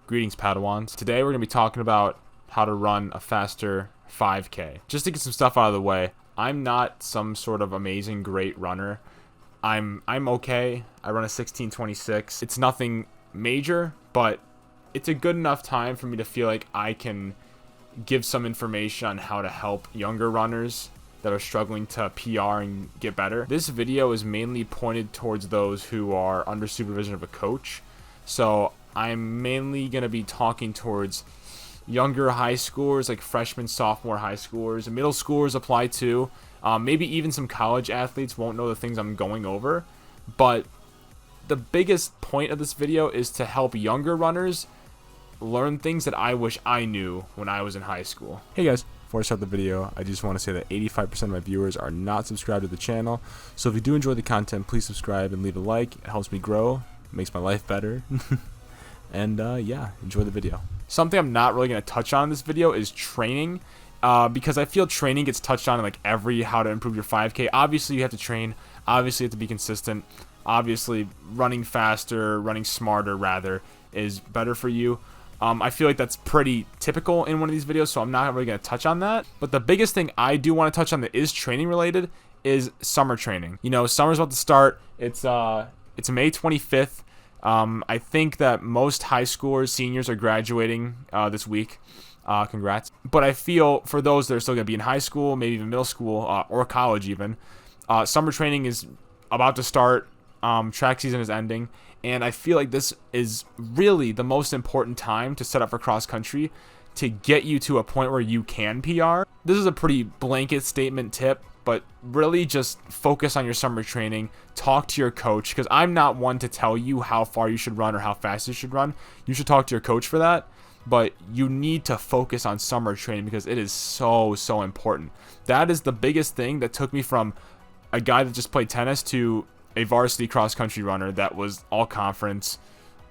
Greetings, Padawans. Today we're going to be talking about how to run a faster 5K. Just to get some stuff out of the way, I'm not some sort of amazing great runner. I'm okay. I run a 16:26. It's nothing major, but it's a good enough time for me to feel like I can give some information on how to help younger runners that are struggling to PR and get better. This video is mainly pointed towards those who are under supervision of a coach. So I'm mainly going to be talking towards younger high schoolers, like freshman, sophomore high schoolers, and middle schoolers apply too. Maybe even some college athletes won't know the things I'm going over. But the biggest point of this video is to help younger runners learn things that I wish I knew when I was in high school. Hey guys, before I start the video, I just want to say that 85% of my viewers are not subscribed to the channel. So if you do enjoy the content, please subscribe and leave a like. It helps me grow, makes my life better. And yeah, enjoy the video. Something I'm not really going to touch on in this video is training, because I feel training gets touched on in like every how to improve your 5K. Obviously, you have to train. Obviously, you have to be consistent. Obviously, running faster, running smarter, rather, is better for you. I feel like that's pretty typical in one of these videos, so I'm not really going to touch on that. But the biggest thing I do want to touch on that is training related is summer training. You know, summer's about to start. It's May 25th. I think that most high schoolers, seniors are graduating this week. Congrats. But I feel for those that are still going to be in high school, maybe even middle school, or college even, summer training is about to start. Track season is ending. And I feel like this is really the most important time to set up for cross country to get you to a point where you can PR. This is a pretty blanket statement tip, but really just focus on your summer training. Talk to your coach, because I'm not one to tell you how far you should run or how fast you should run. You should talk to your coach for that. But you need to focus on summer training because it is so important. That is the biggest thing that took me from a guy that just played tennis to a varsity cross country runner that was all conference,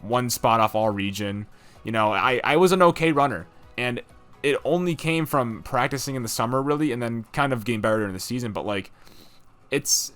one spot off all region. You know, I was an okay runner, and it only came from practicing in the summer really, and then kind of getting better during the season. But like, it's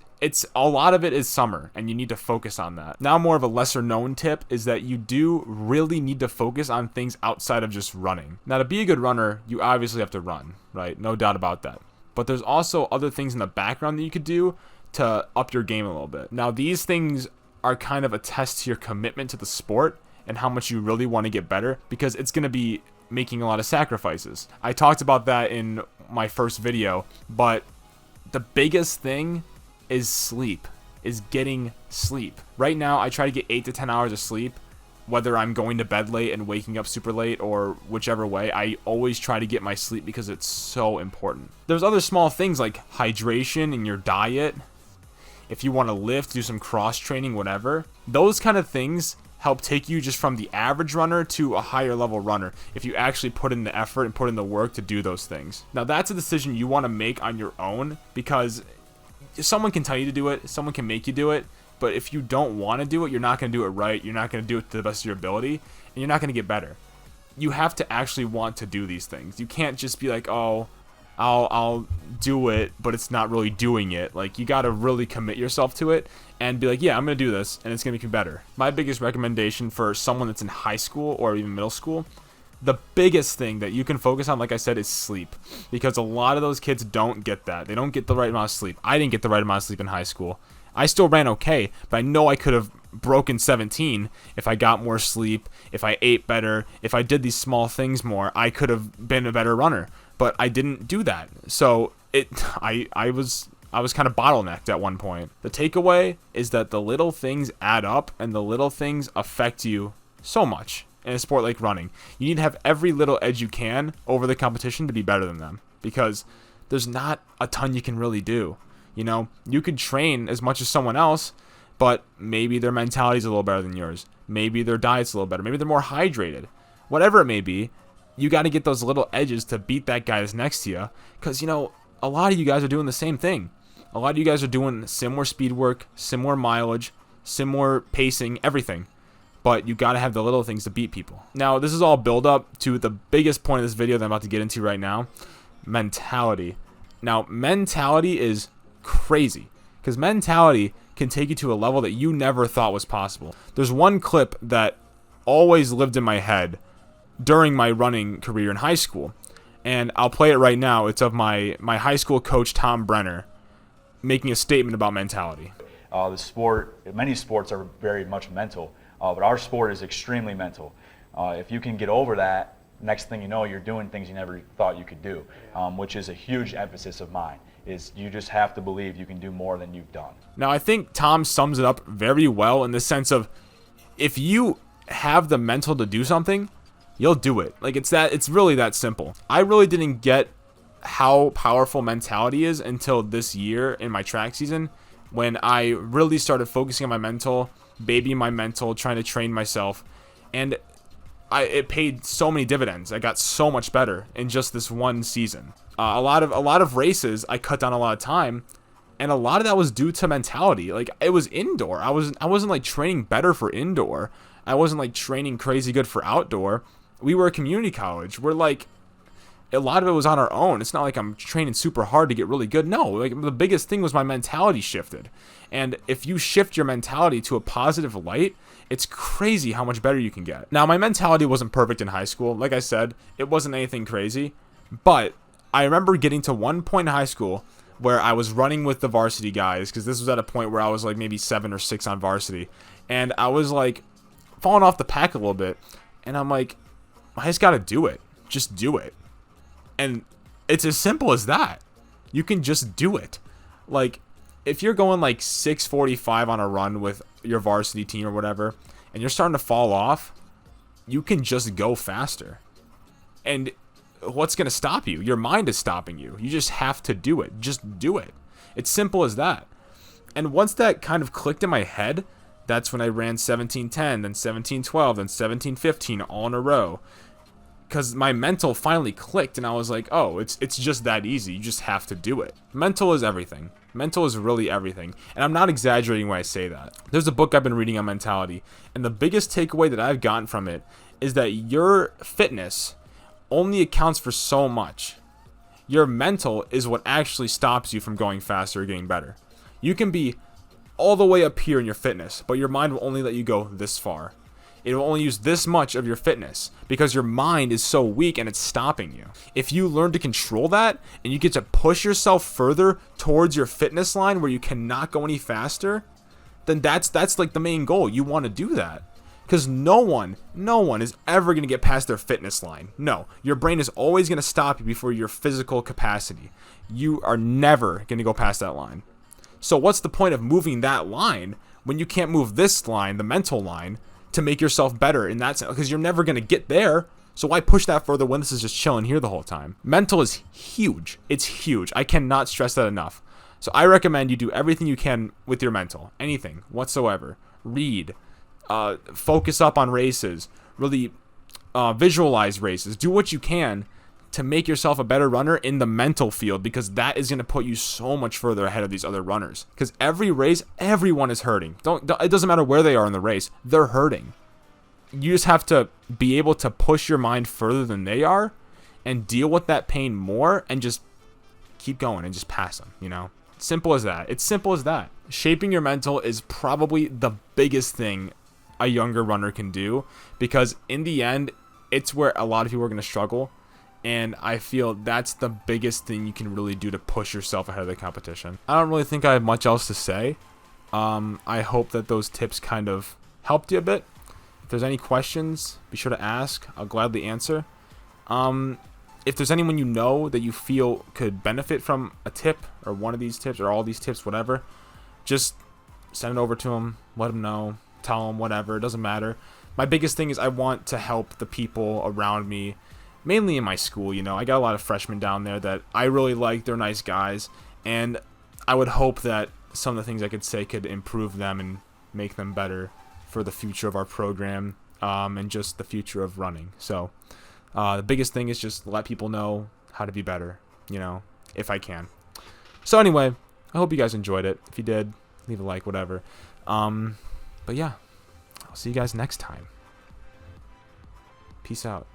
a lot of it is summer, and you need to focus on that. Now, more of a lesser known tip is that you do really need to focus on things outside of just running. Now, to be a good runner, you obviously have to run, right? No doubt about that. But there's also other things in the background that you could do to up your game a little bit. Now, these things are kind of a test to your commitment to the sport and how much you really want to get better, because it's going to be making a lot of sacrifices. I talked about that in my first video, but the biggest thing is sleep, is getting sleep. Right now, I try to get 8 to 10 hours of sleep, whether I'm going to bed late and waking up super late or whichever way. I always try to get my sleep because it's so important. There's other small things like hydration in your diet. If you want to lift, do some cross training, whatever. Those kind of things help take you just from the average runner to a higher level runner if you actually put in the effort and put in the work to do those things. Now, that's a decision you want to make on your own, because someone can tell you to do it, someone can make you do it, but if you don't want to do it, you're not going to do it right, you're not going to do it to the best of your ability, and you're not going to get better. You have to actually want to do these things. You can't just be like, oh, I'll do it, but it's not really doing it. Like, you got to really commit yourself to it and be like, yeah, I'm going to do this, and it's going to make me better. My biggest recommendation for someone that's in high school or even middle school, the biggest thing that you can focus on, like I said, is sleep. Because a lot of those kids don't get that. They don't get the right amount of sleep. I didn't get the right amount of sleep in high school. I still ran okay, but I know I could have broken 17 if I got more sleep, if I ate better, if I did these small things more. I could have been a better runner, but I didn't do that. So I was kind of bottlenecked at one point. The takeaway is that the little things add up, and the little things affect you so much in a sport like running. You need to have every little edge you can over the competition to be better than them, because there's not a ton you can really do. You know, you could train as much as someone else, but maybe their mentality is a little better than yours. Maybe their diet's a little better. Maybe they're more hydrated. Whatever it may be, you got to get those little edges to beat that guy that's next to you. Because, you know, a lot of you guys are doing the same thing. A lot of you guys are doing similar speed work, similar mileage, similar pacing, everything. But you got to have the little things to beat people. Now, this is all build up to the biggest point of this video that I'm about to get into right now. Mentality. Now, mentality is crazy, because mentality can take you to a level that you never thought was possible. There's one clip that always lived in my head during my running career in high school. And I'll play it right now. It's of my high school coach, Tom Brenner, making a statement about mentality. The sport, many sports are very much mental, but our sport is extremely mental. If you can get over that, next thing you know, you're doing things you never thought you could do, which is a huge emphasis of mine, is you just have to believe you can do more than you've done. Now, I think Tom sums it up very well in the sense of, if you have the mental to do something, you'll do it. Like, it's really that simple. I really didn't get how powerful mentality is until this year in my track season, when I really started focusing on my mental, babying my mental, trying to train myself, and it paid so many dividends. I got so much better in just this one season. A lot of races, I cut down a lot of time, and a lot of that was due to mentality. Like, it was indoor. I wasn't like training better for indoor. I wasn't like training crazy good for outdoor. We were a community college. We're like, a lot of it was on our own. It's not like I'm training super hard to get really good. No, like, the biggest thing was my mentality shifted. And if you shift your mentality to a positive light, it's crazy how much better you can get. Now, my mentality wasn't perfect in high school. Like I said, it wasn't anything crazy. But I remember getting to one point in high school where I was running with the varsity guys, because this was at a point where I was like maybe 7 or 6 on varsity. And I was like falling off the pack a little bit. And I'm like, I just got to do it. Just do it. And it's as simple as that. You can just do it. Like, if you're going like 6:45 on a run with your varsity team or whatever, and you're starting to fall off, you can just go faster. And what's going to stop you? Your mind is stopping you. You just have to do it. Just do it. It's simple as that. And once that kind of clicked in my head, that's when I ran 17:10, then 17:12, then 17:15 all in a row. Because my mental finally clicked, and I was like, oh, it's just that easy. You just have to do it. Mental is everything. Mental is really everything. And I'm not exaggerating when I say that. There's a book I've been reading on mentality, and the biggest takeaway that I've gotten from it is that your fitness only accounts for so much. Your mental is what actually stops you from going faster or getting better. You can be all the way up here in your fitness, but your mind will only let you go this far. It will only use this much of your fitness because your mind is so weak and it's stopping you. If you learn to control that and you get to push yourself further towards your fitness line where you cannot go any faster, then that's like the main goal. You want to do that. Because no one is ever going to get past their fitness line. No, your brain is always going to stop you before your physical capacity. You are never going to go past that line. So what's the point of moving that line when you can't move this line, the mental line, to make yourself better in that sense? Because you're never going to get there. So why push that further when this is just chilling here the whole time? Mental is huge. It's huge. I cannot stress that enough. So I recommend you do everything you can with your mental. Anything whatsoever. Read. Focus up on races. Really visualize races. Do what you can to make yourself a better runner in the mental field, because that is going to put you so much further ahead of these other runners. Because every race, everyone is hurting. It doesn't matter where they are in the race. They're hurting. You just have to be able to push your mind further than they are and deal with that pain more and just keep going and just pass them, you know? Simple as that. It's simple as that. Shaping your mental is probably the biggest thing a younger runner can do, because in the end, it's where a lot of people are going to struggle. And I feel that's the biggest thing you can really do to push yourself ahead of the competition. I don't really think I have much else to say. I hope that those tips kind of helped you a bit. If there's any questions, be sure to ask. I'll gladly answer. If there's anyone you know that you feel could benefit from a tip or one of these tips or all these tips, whatever, just send it over to them. Let them know. Tell them, whatever. It doesn't matter. My biggest thing is I want to help the people around me, mainly in my school. You know, I got a lot of freshmen down there that I really like. They're nice guys. And I would hope that some of the things I could say could improve them and make them better for the future of our program, and just the future of running. So the biggest thing is just let people know how to be better, you know, if I can. So anyway, I hope you guys enjoyed it. If you did, leave a like, whatever. But yeah, I'll see you guys next time. Peace out.